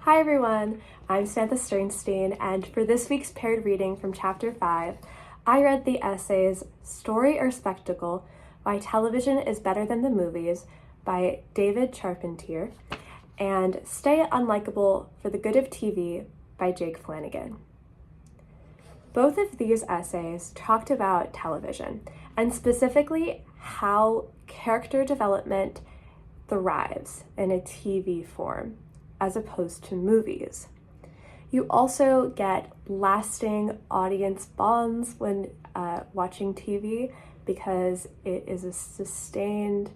Hi everyone, I'm Samantha Sternstein, and for this week's paired reading from Chapter 5, I read the essays Story or Spectacle, Why Television is Better Than the Movies by David Charpentier, and Stay Unlikable for the Good of TV by Jake Flanagan. Both of these essays talked about television, and specifically how character development thrives in a TV form, as opposed to movies. You also get lasting audience bonds when watching TV because it is a sustained,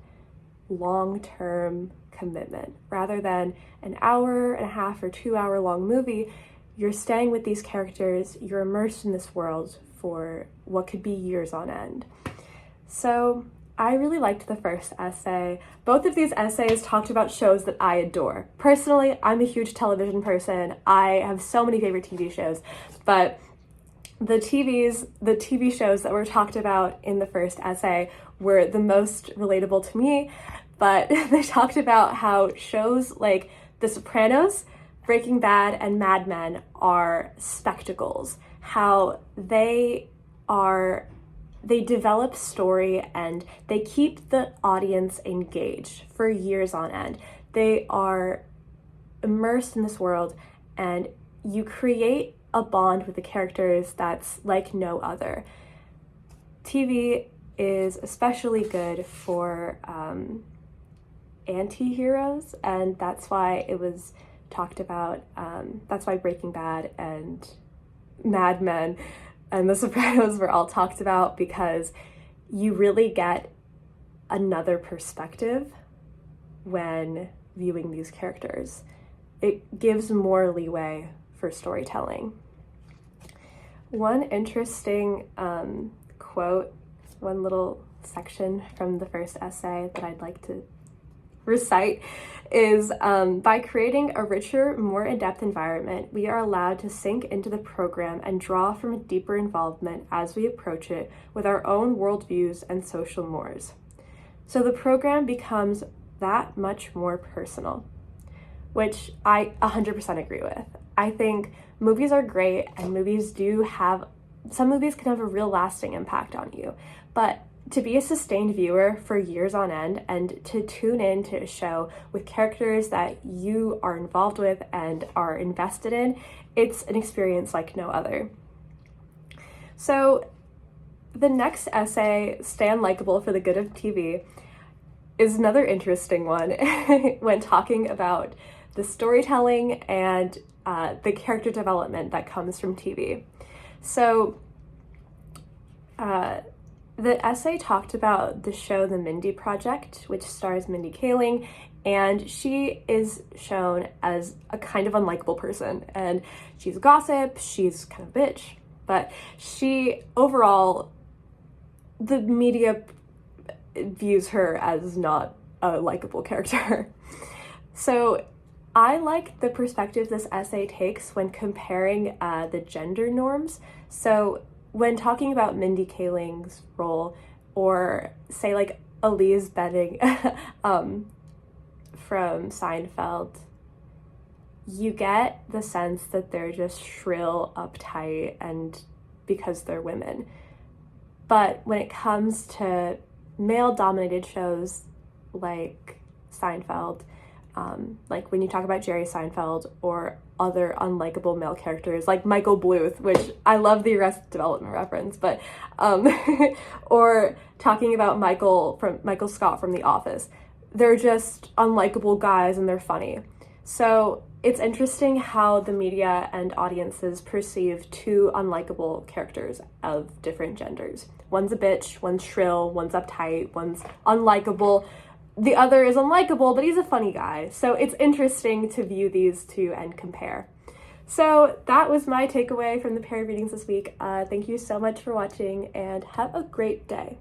long-term commitment. Rather than an hour and a half or 2 hour long movie, you're staying with these characters, you're immersed in this world for what could be years on end. So I really liked the first essay. Both of these essays talked about shows that I adore. Personally, I'm a huge television person. I have so many favorite TV shows, but the TV shows that were talked about in the first essay were the most relatable to me, but they talked about how shows like The Sopranos, Breaking Bad, and Mad Men are spectacles, how they develop story and they keep the audience engaged for years on end. They are immersed in this world and you create a bond with the characters that's like no other. TV is especially good for anti-heroes, and that's why it was talked about. That's why Breaking Bad and Mad Men and The Sopranos were all talked about, because you really get another perspective when viewing these characters. It gives more leeway for storytelling. One interesting quote, one little section from the first essay that I'd like to recite is, by creating a richer, more in-depth environment, we are allowed to sink into the program and draw from a deeper involvement as we approach it with our own worldviews and social mores. So the program becomes that much more personal, which I 100% agree with. I think movies are great, and some movies can have a real lasting impact on you, but to be a sustained viewer for years on end and to tune in to a show with characters that you are involved with and are invested in, it's an experience like no other. So the next essay, Stay Unlikable for the Good of TV, is another interesting one when talking about the storytelling and the character development that comes from TV. So the essay talked about the show The Mindy Project, which stars Mindy Kaling, and she is shown as a kind of unlikable person, and she's gossip, she's kind of a bitch, but overall, the media views her as not a likable character. So I like the perspective this essay takes when comparing the gender norms. So when talking about Mindy Kaling's role, or say like Elise Benning from Seinfeld, you get the sense that they're just shrill, uptight, and because they're women. But when it comes to male-dominated shows like Seinfeld, like when you talk about Jerry Seinfeld or other unlikable male characters like Michael Bluth, which I love the Arrested Development reference, but or talking about Michael Scott from The Office, they're just unlikable guys and they're funny. So it's interesting how the media and audiences perceive two unlikable characters of different genders. One's a bitch, one's shrill, one's uptight, one's unlikable. The other is unlikable, but he's a funny guy. So it's interesting to view these two and compare. So that was my takeaway from the paired readings this week. Thank you so much for watching, and have a great day.